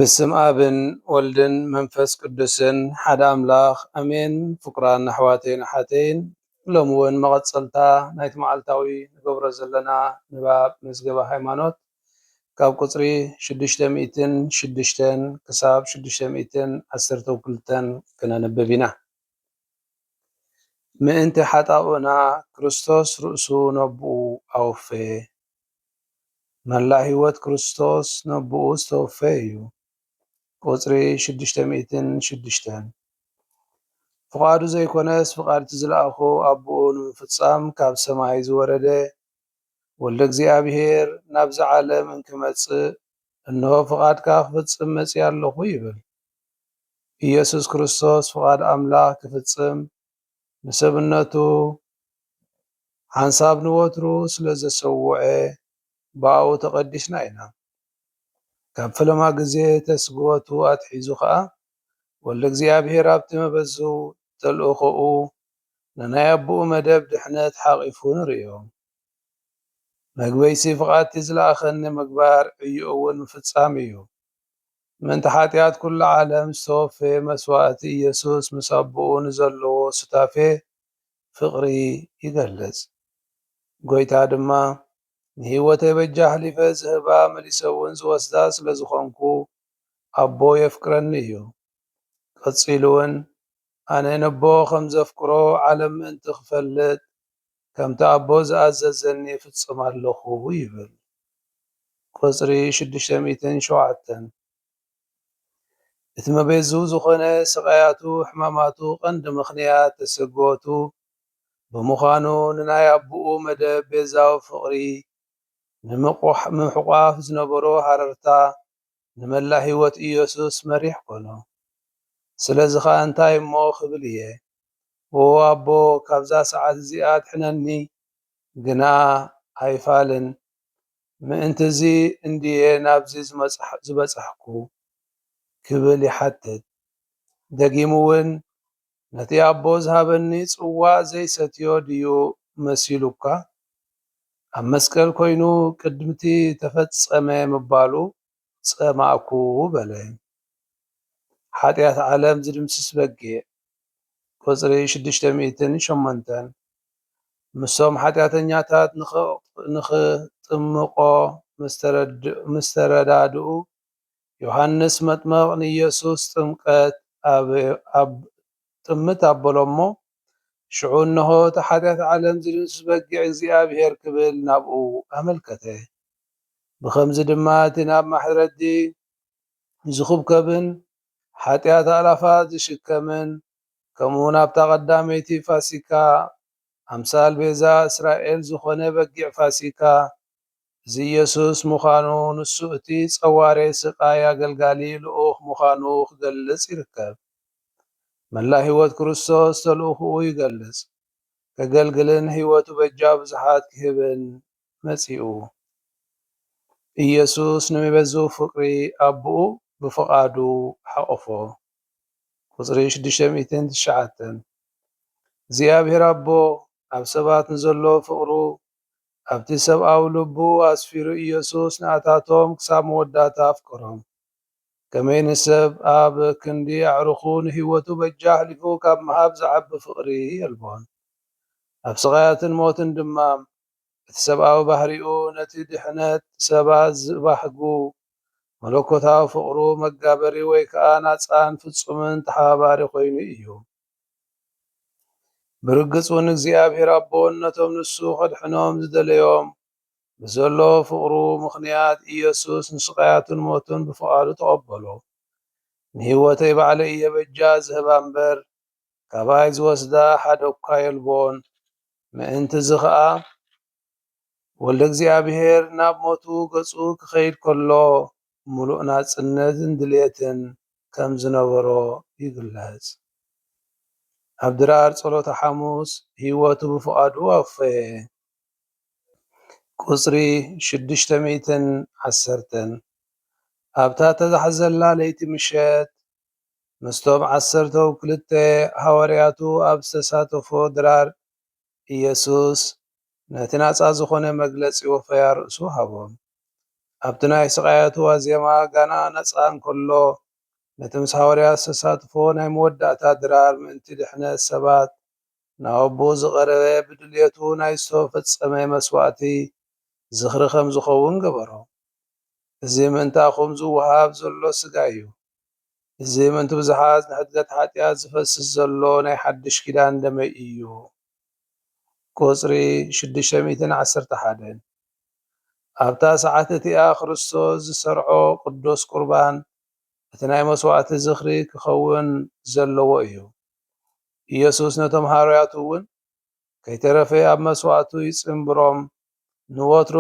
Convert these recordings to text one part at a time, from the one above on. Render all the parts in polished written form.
بسم آبن ولدن منفس قدسن حد أملاخ أمين فقران نحواتين حاتين لومون مغتصلتا نايت معالتاوي نقبر زلنا نباب مزقبا هايمانوت كاب قصري شدشتن كساب شدشتميتن عسرتو كلتن كنا نببينا مئنت حتاؤنا كريستوس رؤسو نبؤ أوفي من لا هيوت كريستوس نبؤ استوفيو قصري شدشتن فقادو زيكونس فقاد تزلأخو أبون فتصام كاب سماي زورده ولد እግዚአብሔር ናብዛ ዓለም እንክመጽእ እነሆ ፍቃድ ካፍ ፍጽም መጽእ ያለሁ ይብል ኢየሱስ ክርስቶስ ፍቃድ አምላክ ክፍጽም ንሰብነቱ ሓንሳብ ንወትሩ ስለዘሰውዐ ብኣው ተቐዲስና ኢና ካብ ፈለማ ግዜ ተስግወቱ ኣትሒዙ ከዓ ወልደ እግዚአብሔር ኣብቲ መበዙ ተልእኾኡ ንናይ ኣቦኡ መደብ ድሕነት ሓቂፉ ንርእዮ መግበይሲ ፍቃድቲ ዝለኣኸኒ ምግባር እዩ እውን ምፍጻም እዩ ምንቲ ሓጢኣት ኩሉ ዓለም ዝተወፈየ መስዋእቲ ኢየሱስ ምስ ኣቦኡ ንዘለዎ ሱታፌ ፍቅሪ ይገልጽ ጎይታ ድማ ንህይወተይ በጃ ሕሊፈ ዝህባ መሊሰ እውን ዝወስዳ ስለ ዝኾንኩ ኣቦ የፍቅረኒ እዩ ቀፂሉ እውን ኣነ ነቦ ከም ዘፍቅሮ ዓለም ምእንቲ ክፈልጥ ከምቲ ኣቦ ዝኣዘዘኒ ፍጽም ኣለኹ ይብል ቁጽሪ 607 እቲ መቤዙ ዝኾነ ስቃያቱ ሕማማቱ ቀንዲ ምኽንያት ተሰጎቱ ብምዃኑ ንናይ ኣቦኡ መደብ ቤዛዊ ፍቅሪ ንምሕቋፍ ዝነበሮ ሃረርታ ንመላ ህይወት ኢየሱስ መሪሕ ኮኖ ስለዚ ከዓ እንታይ እሞ ክብል እየ ኣቦ ካብዛ ሰዓት እዚኣ ድሕነኒ ግና ኣይፋልን ምእንቲ እዚ እንድየ ናብዚ ዝበፅሕኩ ክብል ይሓትት ደጊሙ እውን ነቲ ኣቦ ዝሃበኒ ጽዋዕ ዘይሰትዮ ድዩ መሲሉካ ኣብ መስቀል ኮይኑ ቅድምቲ ተፈጸመ ምባሉ ጸማእኩ በለ ሓጢአት ዓለም ዝድምስስ በጊዕ ቁጽሪ 608 ምሶም ሓጢአተኛታት ንኽጥምቆ ምስተረዳድኡ ዮሃንስ መጥመቕ ንኢየሱስ ጥምቀት ኣብ ጥምት ኣበሎሞ ሽዑ እንሆ እቲ ሓጢአት ዓለም ዝድምስስ በጊዕ እግዚኣብሔር ክብል ናብኡ ኣመልከተ ብኸምዚ ድማ እቲ ናብ ማሕረዲ ዝኽብከብን ሓጢአት ኣላፋት ዝሽከምን ከምኡ ናብታ ቀዳመይቲ ፋሲካ ኣምሳል ቤዛ እስራኤል ዝኾነ በጊዕ ፋሲካ እዚ ኢየሱስ ምዃኑ ንሱ እቲ ጸዋሬ ስቃይ ኣገልጋሊ ልኡኽ ምዃኑ ክገልጽ ይርከብ መላ ህይወት ክርስቶስ ተልእኽኡ ይገልጽ ከገልግልን ህይወቱ በጃ ብዙሓት ክህብን መጺኡ ኢየሱስ ንሚበዙ ፍቅሪ ኣቦኡ ብፍቓዱ ሓቆፎ ቁጽሪ 609 እግዚኣብሔር ኣቦ ኣብ ሰባት ንዘሎ ፍቅሩ ኣብቲ ሰብኣዊ ልቡ ኣስፊሩ ኢየሱስ ንኣታቶም ክሳብ መወዳእታ ኣፍቀሮም ከመይ ንሰብ ኣብ ክንዲ ኣዕሩኹ ንህይወቱ በጃ ሕሊፉ ካብ ምሃብ ዝዓቢ ፍቅሪ የልቦን ኣብ ስቃያትን ሞትን ድማ እቲ ሰብኣዊ ባህሪኡ ነቲ ድሕነት ሰባት ዝባህጉ መለኮታዊ ፍቅሩ መጋበሪ ወይ ከዓ ናፃን ፍጹምን ተሓባባሪ ኮይኑ እዩ ብርግጽ እውን እግዚኣብሔር ኣቦ ነቶም ንሱ ከድሕኖም ዝደለዮም ብዘሎ ፍቅሩ ምኽንያት ኢየሱስ ንስቃያቱን ሞቱን ብፍቓዱ ተቐበሎ ንህይወተይ ባዕለይ እየ በጃ ዝህባ እምበር ካባይ ዝወስዳ ሓደ እኳ የልቦን ምእንቲ እዚ ከዓ ወልደ እግዚኣብሔር ናብ ሞቱ ገጹ ክኸይድ ከሎ ሙሉእ ናጽነትን ድልየትን ከም ዝነበሮ ይግለጽ ኣብ ድራር ጸሎተ ሐሙስ ህይወቱ ብፍቓዱ ኣወፈየ ቁጽሪ 610 ኣብታ ተዛሕዘላ ለይቲ ምሸት ምስቶም 12 ሃዋርያቱ ኣብ ዝተሳተፎ ድራር ኢየሱስ ነቲ ናጻ ዝኾነ መግለጺ ወፈያ ርእሱ ሃቦም ኣብቲ ናይ ስቃያቱ ዋዜማ ገና ነፃ እንከሎ ነቲ ምስ ሃዋርያት ዝተሳትፎ ናይ መወዳእታ ድራር ምእንቲ ድሕነት ሰባት ናብ ኣቦ ዝቐረበ ብድልየቱ ናይ ዝተፈፀመ መስዋእቲ ዝኽሪ ከም ዝኸውን ገበሮ። እዚ ምእንታኹም ዝወሃብ ዘሎ ስጋ እዩ። እዚ ምእንቲ ብዙሓት ንሕድገት ሓጢኣት ዝፈስስ ዘሎ ናይ ሓድሽ ኪዳን ደመይ እዩ። ቁፅሪ 611 ኣብታ ሰዓት እቲኣ ክርስቶስ ዝሰርዖ ቅዱስ ቁርባን እቲ ናይ መስዋዕቲ ዝኽሪ ክኸውን ዘለዎ እዩ። ኢየሱስ ነቶም ሃዋርያቱ እውን ከይተረፈ ኣብ መስዋዕቱ ይፅምብሮም ንወትሩ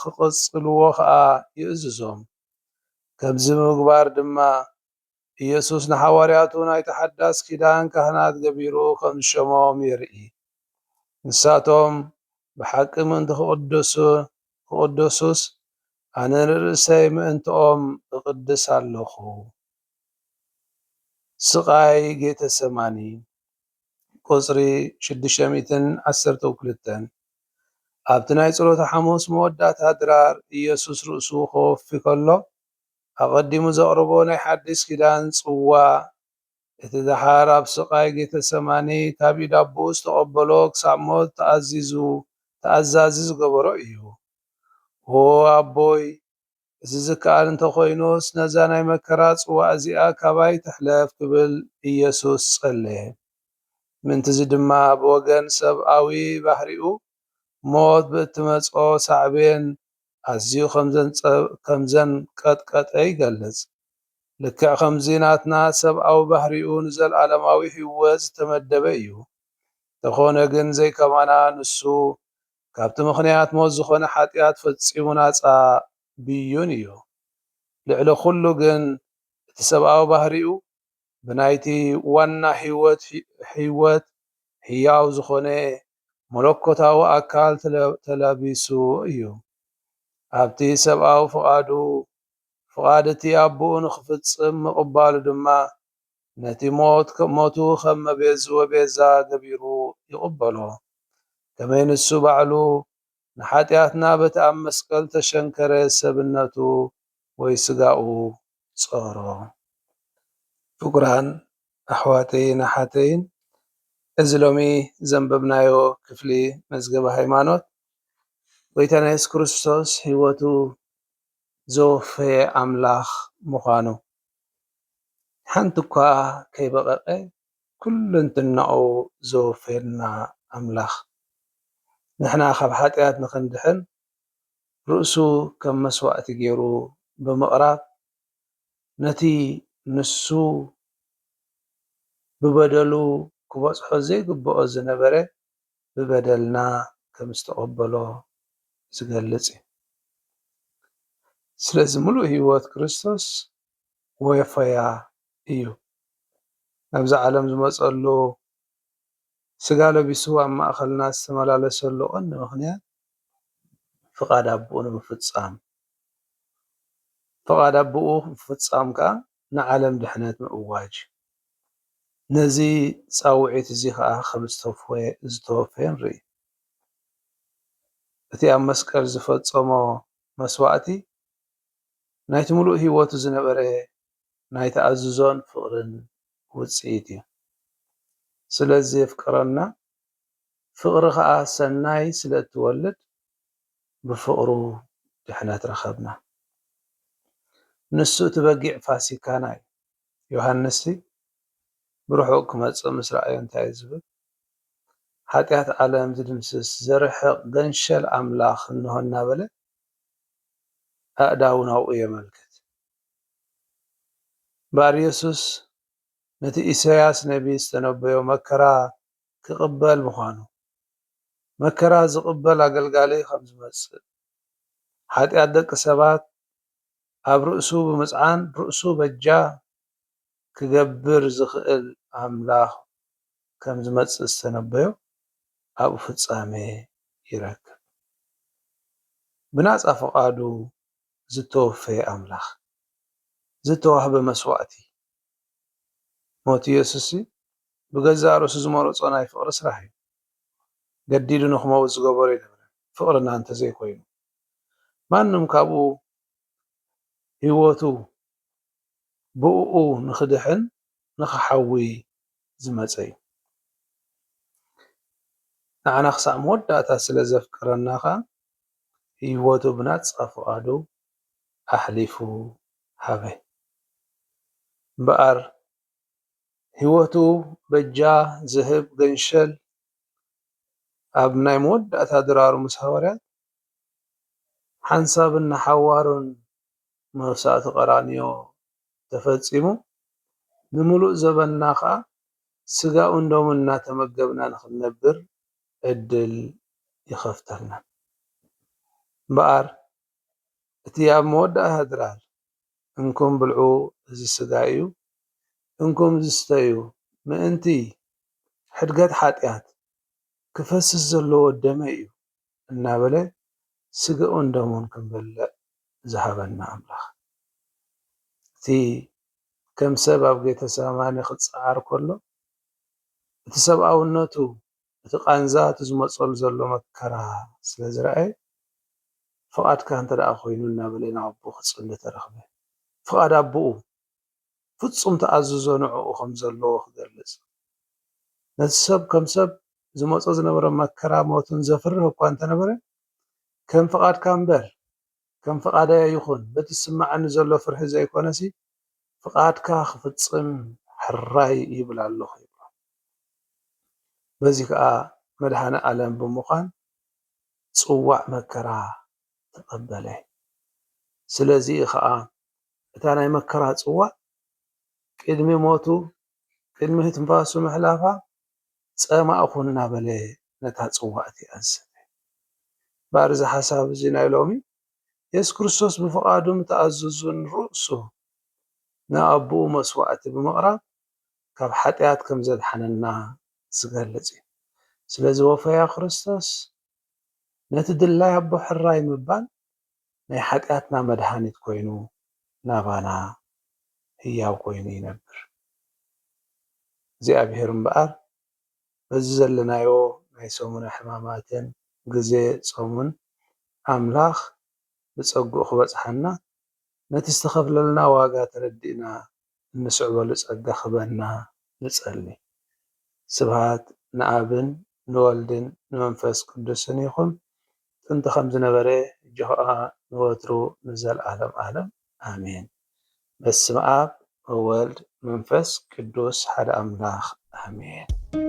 ክቕፅልዎ ከዓ ይእዝዞም። ከምዚ ምግባር ድማ ኢየሱስ ንሓዋርያቱ ናይ ተሓዳስ ኪዳን ካህናት ገቢሩ ከም ዝሾሞም የርኢ። ንሳቶም ብሓቂ ምእንቲ ክቅደሱስ ኣነ ንርእሰይ ምእንትኦም እቅድስ ኣለኹ። ስቃይ ጌተሰማኒ ቁፅሪ 612 ኣብቲ ናይ ፀሎተ ሐሙስ መወዳእታ ድራር ኢየሱስ ርእሱ ክወፊ ከሎ ኣቐዲሙ ዘቕርቦ ናይ ሓድሽ ኪዳን ጽዋ እቲ ድሓር ኣብ ስቃይ ጌተሰማኒ ካብ ኢድ ኣቦኡ ዝተቐበሎ ክሳብ ሞት ተኣዛዚ ዝገበሮ እዩ። ኦ ኣቦይ እዚ ዝከኣል እንተኾይኑስ ነዛ ናይ መከራ ጽዋእ እዚኣ ካባይ ትሕለፍ ክብል ኢየሱስ ጸለየ። ምንቲ እዚ ድማ ብወገን ሰብኣዊ ባህሪኡ ሞት ብእትመጾ ሳዕቤን ኣዝዩ ከምዘን ቀጥቀጠ ይገልጽ። ልክዕ ከምዚ ናትና ሰብኣዊ ባህሪኡ ንዘለኣለማዊ ህይወት ዝተመደበ እዩ። ተኾነ ግን ዘይከማና ንሱ ካብቲ ምኽንያት ሞት ዝኾነ ሓጢኣት ፈጺሙ ናፃ ብዩን እዩ። ልዕሊ ኩሉ ግን እቲ ሰብኣዊ ባህሪኡ ብናይቲ ዋና ህይወት ሕያው ዝኾነ መለኮታዊ ኣካል ተላቢሱ እዩ። ኣብቲ ሰብኣዊ ፍቓድ እቲ ኣቦኡ ንክፍጽም ምቕባሉ ድማ ነቲ ሞቱ ከም ወቤዛ ገቢሩ ይቕበሎ። ከመይ ንሱ ባዕሉ ንሓጢኣትና በቲ ኣብ መስቀል ተሸንከረ ሰብነቱ ወይ ስጋኡ ጾሮ። ፍቁራን ኣሕዋተይን ኣሓተይን እዚ ሎሚ ዘንበብናዮ ክፍሊ መዝገበ ሃይማኖት ጎይታና ኢየሱስ ክርስቶስ ሂወቱ ዘወፈየ ኣምላኽ ምዃኑ ሓንቲ እኳ ከይበቐቐ ኩልንትንኡ ዘወፈየልና ኣምላኽ ንሕና ካብ ሓጢኣት ንኽንድሕን ርእሱ ከም መስዋዕቲ ገይሩ ብምቕራብ ነቲ ንሱ ብበደሉ ክበፅሖ ዘይግብኦ ዝነበረ ብበደልና ከም ዝተቐበሎ ዝገልጽ እዩ። ስለዚ ሙሉእ ህይወት ክርስቶስ ወፈያ እዩ። ናብዚ ዓለም ዝመፀሉ ስጋ ለቢሱ ኣብ ማእኸልና ዝተመላለሰሉ ቀንዲ ምኽንያት ፍቓድ ኣቦኡ ንምፍፃም፣ ፍቓድ ኣቦኡ ምፍፃም ከዓ ንዓለም ድሕነት ምእዋጅ። ነዚ ፃውዒት እዚ ከዓ ከም ዝተወፈየ ንርኢ። እቲ ኣብ መስቀል ዝፈፀሞ መስዋዕቲ ናይቲ ሙሉእ ህይወቱ ዝነበረ ናይ ተኣዝዞን ፍቕርን ውፅኢት እዩ። ስለዚ የፍቅረና ፍቕሪ ከዓ ሰናይ ስለ እትወልድ ብፍቕሩ ድሕነት ረኸብና። ንሱ እቲ በጊዕ ፋሲካና እዩ። ዮሃንስ ብርሑቕ ክመፅእ ምስ ረኣዮ እንታይ እዩ ዝብል? ሓጢኣት ዓለም ዝድምስስ ዘርሕቕ ገንሸል ኣምላኽ እንሆ እናበለ ኣእዳው ናብኡ የመልክት። ባር ኢየሱስ ነቲ ኢሳያስ ነቢይ ዝተነበዮ መከራ ክቕበል ምዃኑ፣ መከራ ዝቕበል ኣገልጋሊ ከም ዝመፅእ፣ ሓጢኣት ደቂ ሰባት ኣብ ርእሱ ብምፅዓን ርእሱ በጃ ክገብር ዝኽእል ኣምላኽ ከም ዝመፅእ ዝተነበዮ ኣብኡ ፍጻሜ ይረክብ። ብናፃ ፍቓዱ ዝተወፈየ ኣምላኽ ዝተዋህበ መስዋዕቲ ሞት ኢየሱስ ብገዛ ርእሱ ዝመረፆ ናይ ፍቕሪ ስራሕ እዩ። ገዲዱ ንክመውት ዝገበሮ ይነበረ ፍቕርና እንተዘይኮይኑ ማንም ካብኡ ህይወቱ ብኡኡ ንኽድሕን ንኽሓዊ ዝመፀ እዩ። ንዓና ክሳብ መወዳእታ ስለ ዘፍቅረና ኸ ህይወቱ ብናፅፃ ፍቓዱ ኣሕሊፉ ሃበ እምበኣር ህይወቱ በጃ ዝህብ ገንሸል ኣብ ናይ መወዳእታ ድራሩ ምስ ሃዋርያት ሓንሳብን ሓዋሩን መብሳእቲ ቀራንዮ ተፈፂሙ ንምሉእ ዘበንና ከዓ ስጋኡን ደሙን እናተመገብና ንኽንነብር ዕድል ይኸፍተልና እምበኣር እቲ ኣብ መወዳእታ ድራር እንኩም ብልዑ እዚ ስጋ እዩ እንኩም ዝስተ እዩ ምእንቲ ሕድገት ሓጢኣት ክፈስስ ዘለዎ ደመ እዩ እናበለ ስግኡን ደሙን ክንበልዕ ዝሃበና ኣምላኽ እቲ ከም ሰብ ኣብ ጌተሰማኒ ክፀዓር ከሎ እቲ ሰብኣውነቱ እቲ ቃንዛ እቲ ዝመፀሉ ዘሎ መከራ ስለ ዝረአየ ፍቓድካ እንተደኣ ኮይኑ እናበለ ናብ ኣቦ ክፅሊ ተረኸበ ፍቓድ ኣቦኡ ፍፁም ተኣዝዞ ንዕኡ ከም ዘለዎ ክገልፅ ነቲ ሰብ ከም ሰብ ዝመፆ ዝነበረ መከራ ሞትን ዘፍርህ እኳ እንተነበረ ከም ፍቓድካ እምበር ከም ፍቓደየ ይኹን በቲ ዝስማዓኒ ዘሎ ፍርሒ ዘይኮነሲ ፍቓድካ ክፍፅም ሕራይ ይብል ኣለኹ ይብሎ በዚ ከዓ መድሓኒ ዓለም ብምዃን ፅዋዕ መከራ ተቐበለ ስለዚ ከዓ እታ ናይ መከራ ፅዋዕ ቅድሚ ሞቱ ቅድሚ ትንፋሱ ምሕላፋ ፀማእኹ እናበለ ነታ ፅዋዕቲ ኣንሰተ እምበኣር እዚ ሓሳብ እዚ ናይ ሎሚ የሱስ ክርስቶስ ብፍቓዱ ምተኣዘዙ ንርእሱ ናብ ኣቦኡ መስዋዕቲ ብምቕራብ ካብ ሓጢኣት ከም ዘድሓነና ዝገልፅ እዩ ስለዚ ወፈያ ክርስቶስ ነቲ ድላይ ኣቦ ሕራይ ምባል ናይ ሓጢኣትና መድሃኒት ኮይኑ ናባና ህያው ኮይኑ ይነብር እግዚኣብሔር እምበኣር በዚ ዘለናዮ ናይ ሰሙነ ሕማማትን ግዜ ፆሙን ኣምላኽ ብፀጉኡ ክበፅሓና ነቲ ዝተኸፍለልና ዋጋ ተረዲእና እንስዕበሉ ፀጋ ክበና ንፀሊ ስብሃት ንኣብን ንወልድን ንመንፈስ ቅዱስን ይኹን ጥንቲ ከም ዝነበረ ሕጂ ከዓ ንወትሩ ንዘለዓለም ዓለም ኣሜን በስመ ኣብ ወወልድ መንፈስ ቅዱስ ሓደ ኣምላኽ ኣሜን